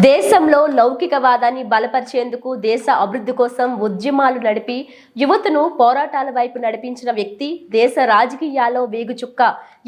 దేశంలో లౌకికవాదాన్ని బలపరిచేందుకు దేశ అభివృద్ధి కోసం ఉద్యమాలు నడిపి యువతను పోరాటాల వైపు నడిపించిన వ్యక్తి దేశ రాజకీయాల్లో వేగుచుక్క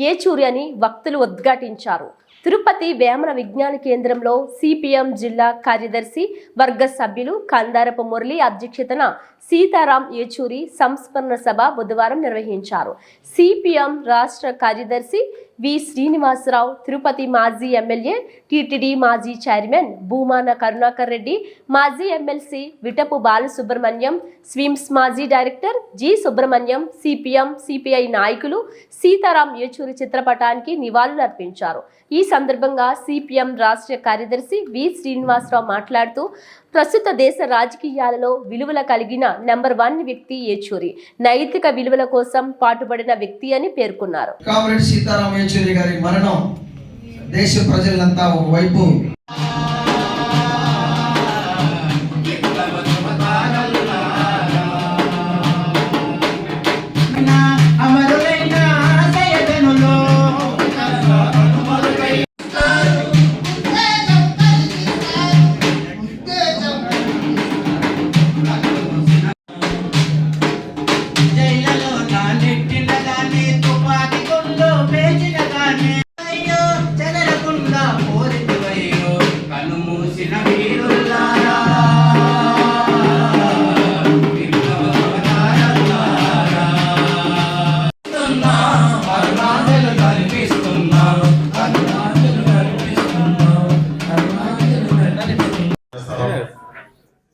ఏచూరి అని వక్తలు ఉద్ఘాటించారు. తిరుపతి వేమన విజ్ఞాన కేంద్రంలో సిపిఎం జిల్లా కార్యదర్శి వర్గ సభ్యులు కందారపు మురళి అధ్యక్షతన సీతారాం ఏచూరి సంస్మరణ సభ బుధవారం నిర్వహించారు. సిపిఎం రాష్ట్ర కార్యదర్శి వి శ్రీనివాసరావు, తిరుపతి మాజీ ఎమ్మెల్యే, టిటిడి మాజీ చైర్మన్ భూమాన కరుణాకర్ రెడ్డి, మాజీ ఎమ్మెల్సీ విటపు బాలసుబ్రహ్మణ్యం, స్విమ్స్ మాజీ director G Subrahmanyam, CPM CPI నాయకులు సీతారాం ఏచూరి చిత్రపటానికి నివాళులు అర్పించారు. ఈ సందర్భంగా సిపిఎం రాష్ట్ర కార్యదర్శి వి శ్రీనివాసరావు మాట్లాడుతూ ప్రస్తుత దేశ రాజకీయాలలో విలువల కలిగిన నెంబర్ 1 వ్యక్తి ఏచూరి, నైతిక విలువల కోసం పాటుపడిన వ్యక్తి అని పేర్కొన్నారు. కామ్రేడ్ సీతారాం ఏచూరి గారి మరణం దేశ ప్రజలంతా ఒకవైపు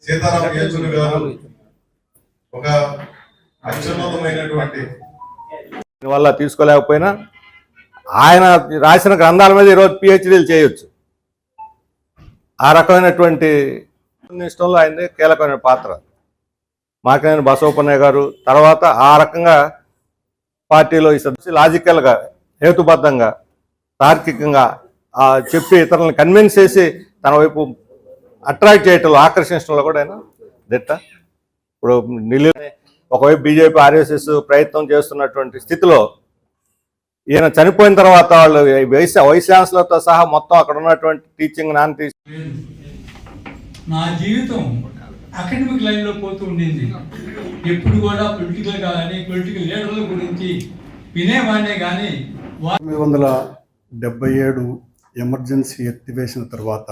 సీతారాం ఏచూరి గారు ఒక అత్యున్నతమైనటువంటి వల్ల తీసుకోలేకపోయినా ఆయన రాసిన గ్రంథాల మీద ఈరోజు పిహెచ్డీలు చేయొచ్చు. ఆ రకమైనటువంటి ఇష్టంలో ఆయనది కీలకమైన పాత్ర. మాకినేని బసవపున్నయ్య గారు తర్వాత ఆ రకంగా పార్టీలో ఈ సదస్సు లాజికల్గా, హేతుబద్ధంగా, తార్కికంగా చెప్పి ఇతరులను కన్విన్స్ చేసి తన వైపు అట్రాక్ట్ చేయటంలో, ఆకర్షించడంలో కూడా ఆయన దిట్ట. ఇప్పుడు ఒకవైపు బీజేపీ ఆర్ఎస్ఎస్ ప్రయత్నం చేస్తున్నటువంటి స్థితిలో ఈయన చనిపోయిన తర్వాత వాళ్ళు వైస్ ఛాన్సలర్తో సహా మొత్తం అక్కడ ఉన్నటువంటి టీచింగ్ నాన్ టీచింగ్ నా జీవితం అకాడమిక్ లైన్లో పోతూ ఉండింది. ఎప్పుడు కూడా పొలిటికల్ కానీ పొలిటికల్ లీడర్ల గురించి వినేవాడినే కానీ 1977 ఎమర్జెన్సీ ఎత్తివేసిన తర్వాత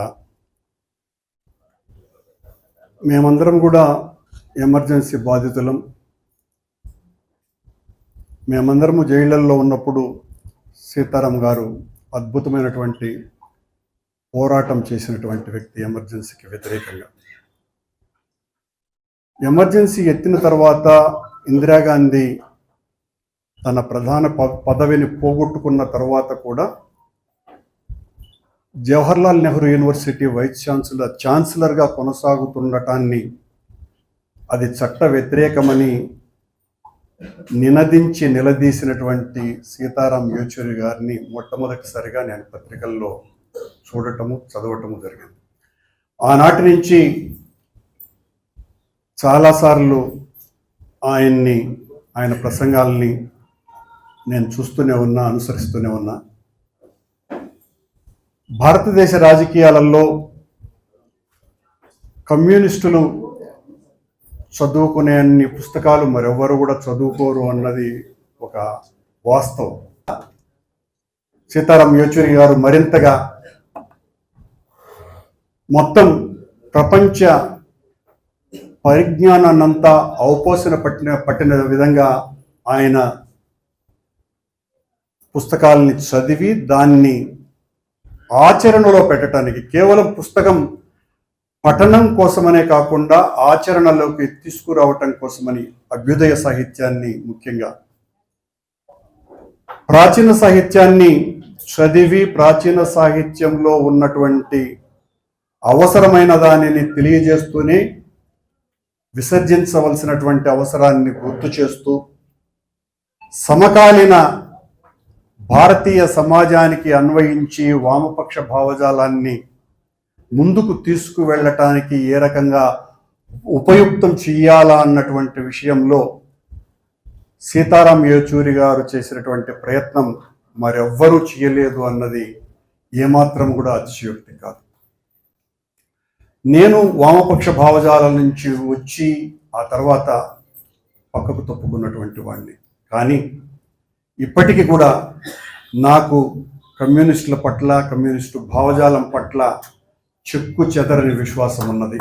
మేమందరం కూడా ఎమర్జెన్సీ బాధితులం. మేమందరము జైళ్ళల్లో ఉన్నప్పుడు సీతారాం గారు అద్భుతమైనటువంటి పోరాటం చేసినటువంటి వ్యక్తి. ఎమర్జెన్సీకి వ్యతిరేకంగా ఎమర్జెన్సీ ఎత్తిన తర్వాత ఇందిరాగాంధీ తన ప్రధాన పదవిని పోగొట్టుకున్న తర్వాత కూడా జవహర్లాల్ నెహ్రూ యూనివర్సిటీ వైస్ ఛాన్సలర్గా కొనసాగుతుండటాన్ని అది చట్ట వ్యతిరేకమని నిలదీసినటువంటి సీతారాం ఏచూరి గారిని మొట్టమొదటిసారిగా నేను పత్రికల్లో చూడటము, చదవటము జరిగింది. ఆనాటి నుంచి చాలాసార్లు ఆయన ప్రసంగాల్ని నేను చూస్తూనే ఉన్నా, అనుసరిస్తూనే ఉన్నా. భారతదేశ రాజకీయాలలో కమ్యూనిస్టులు చదువుకునే అన్ని పుస్తకాలు మరెవ్వరు కూడా చదువుకోరు అన్నది ఒక వాస్తవం. సీతారాం ఏచూరి గారు మరింతగా మొత్తం ప్రపంచ పరిజ్ఞానాన్నంతా అవపోసన పట్టిన విధంగా ఆయన పుస్తకాలని చదివి దాన్ని ఆచరణలో పెట్టడానికి, కేవలం పుస్తకం పఠనం కోసమనే కాకుండా ఆచరణలోకి తీసుకురావటం కోసమని అభ్యుదయ సాహిత్యాన్ని, ముఖ్యంగా ప్రాచీన సాహిత్యాన్ని చదివి ప్రాచీన సాహిత్యంలో ఉన్నటువంటి అవసరమైన దానిని తెలియజేస్తూనే విసర్జించవలసినటువంటి అవసరాన్ని గుర్తు చేస్తూ సమకాలీన భారతీయ సమాజానికి అన్వయించి వామపక్ష భావజాలాన్ని ముందుకు తీసుకువెళ్ళటానికి ఏ రకంగా ఉపయుక్తం చెయ్యాలా అన్నటువంటి విషయంలో సీతారాం ఏచూరి గారు చేసినటువంటి ప్రయత్నం మరెవ్వరూ చేయలేదు అన్నది ఏమాత్రం కూడా అతిశయోక్తి కాదు. నేను వామపక్ష భావజాలం నుంచి వచ్చి ఆ తర్వాత పక్కకు తప్పుకున్నటువంటి వాడిని. కానీ ఇప్పటికీ కూడా నాకు కమ్యూనిస్టుల పట్ల, కమ్యూనిస్టు భావజాలం పట్ల చెక్కు చెదరని విశ్వాసం ఉన్నది.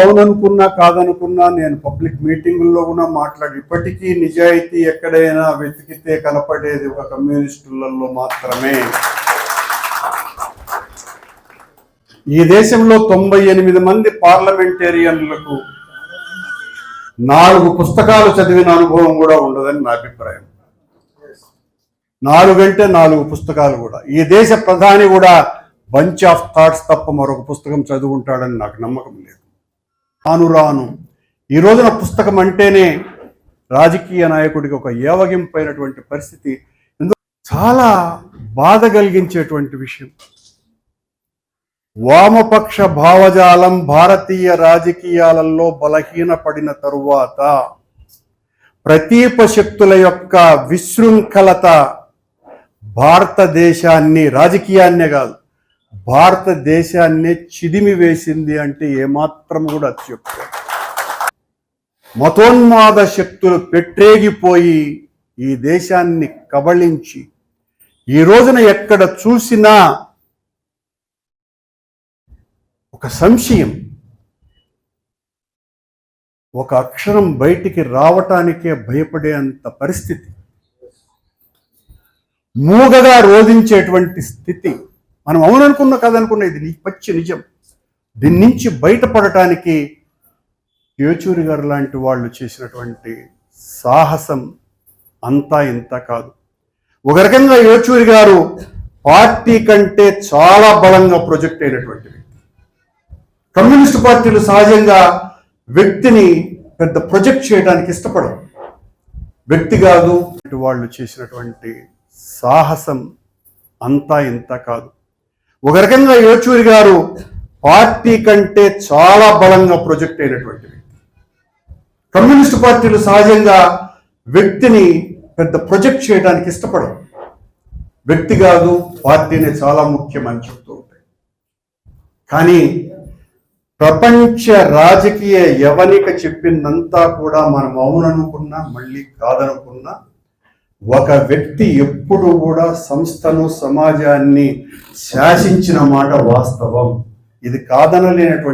అవుననుకున్నా కాదనుకున్నా నేను పబ్లిక్ మీటింగుల్లో కూడా మాట్లాడి, ఇప్పటికీ నిజాయితీ ఎక్కడైనా వెతికితే కనపడేది ఒక కమ్యూనిస్టులలో మాత్రమే. ఈ దేశంలో 98 మంది పార్లమెంటేరియన్లకు 4 పుస్తకాలు చదివిన అనుభవం కూడా ఉండదని నా అభిప్రాయం. 4 అంటే 4 పుస్తకాలు కూడా. ఈ దేశ ప్రధాని కూడా బంచ్ ఆఫ్ థాట్స్ తప్ప మరొక పుస్తకం చదువుకుంటాడని నాకు నమ్మకం లేదు. రాను ఈ రోజున పుస్తకం అంటేనే రాజకీయ నాయకుడికి ఒక ఏవగింపైనటువంటి పరిస్థితి. చాలా బాధ కలిగించేటువంటి విషయం. వామపక్ష భావజాలం భారతీయ రాజకీయాలలో బలహీనపడిన తరువాత ప్రతీప శక్తుల యొక్క విశృంఖలత భారతదేశాన్ని, రాజకీయాన్నే కాదు భారతదేశాన్నే చిదిమి వేసింది అంటే ఏమాత్రం కూడా అతిశయోక్తి. మతోన్మాద శక్తులు పెట్టేగిపోయి ఈ దేశాన్ని కబళించి ఈ రోజున ఎక్కడ చూసినా ఒక సంశయం, ఒక అక్షరం బయటికి రావటానికే భయపడేంత పరిస్థితి, మూగగా రోధించేటువంటి స్థితి. మనం అవుననుకున్నా కాదనుకున్నా ఇది పచ్చి నిజం. దీని నుంచి బయటపడటానికి యేచూరి గారు లాంటి వాళ్ళు చేసినటువంటి సాహసం అంతా ఇంత కాదు. ఒక రకంగా యేచూరి గారు పార్టీ కంటే చాలా బలంగా ప్రొజెక్ట్ అయినటువంటి వ్యక్తి. కమ్యూనిస్ట్ పార్టీలు సహజంగా వ్యక్తిని పెద్ద ప్రొజెక్ట్ చేయడానికి ఇష్టపడరు. వ్యక్తి కాదు, వాళ్ళు చేసినటువంటి సాహసం అంతా ఇంత కాదు. ఒక రకంగా యేచూరి గారు పార్టీ కంటే చాలా బలంగా ప్రొజెక్ట్ అయినటువంటి వ్యక్తి. కమ్యూనిస్ట్ పార్టీలు సహజంగా వ్యక్తిని పెద్ద ప్రొజెక్ట్ చేయడానికి ఇష్టపడరు. వ్యక్తి కాదు, పార్టీనే చాలా ముఖ్యం అని చెప్తూ ఉంటాయి. కానీ ప్రపంచ రాజకీయ యవనిక చెప్పిందంతా కూడా మనం అవుననుకున్నా మళ్ళీ కాదనుకున్నా ఒక వ్యక్తి ఎప్పుడు కూడా సంస్థను, సమాజాన్ని శాసించిన మాట వాస్తవం. ఇది కాదనలేనటువంటి